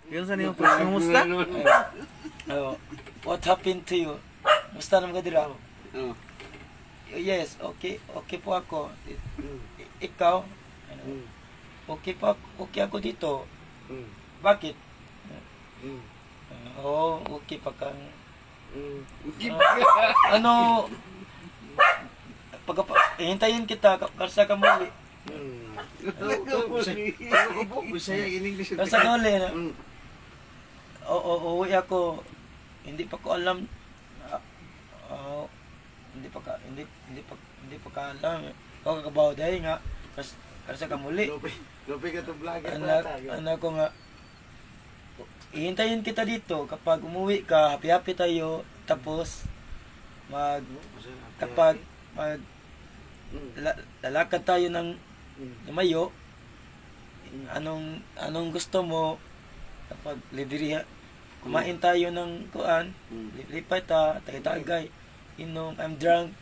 Yun sa niyo, kumusta? What happened to you? Musta naman ka dira? Oh. Yes, okay po ako. Ikaw? Ano, okay ako dito. Bakit? Okay pa kang... ano... hintayin kita, karsa ka muli. Bisaya in English. Karsa ka muli. Uuwi ako. Hindi pa ko alam. Hindi pa ka alam. O kakabaw dahil nga. Karsa ka muli. Lopi ka to vlogger. Anak ko nga. Ihintayin kita dito kapag umuwi ka, happy-happy tayo, tapos kapag lalakad tayo ng lumayo, anong gusto mo, kapag lidiriha, kumain tayo ng kuan, lipat tagay-tagay, I'm drunk.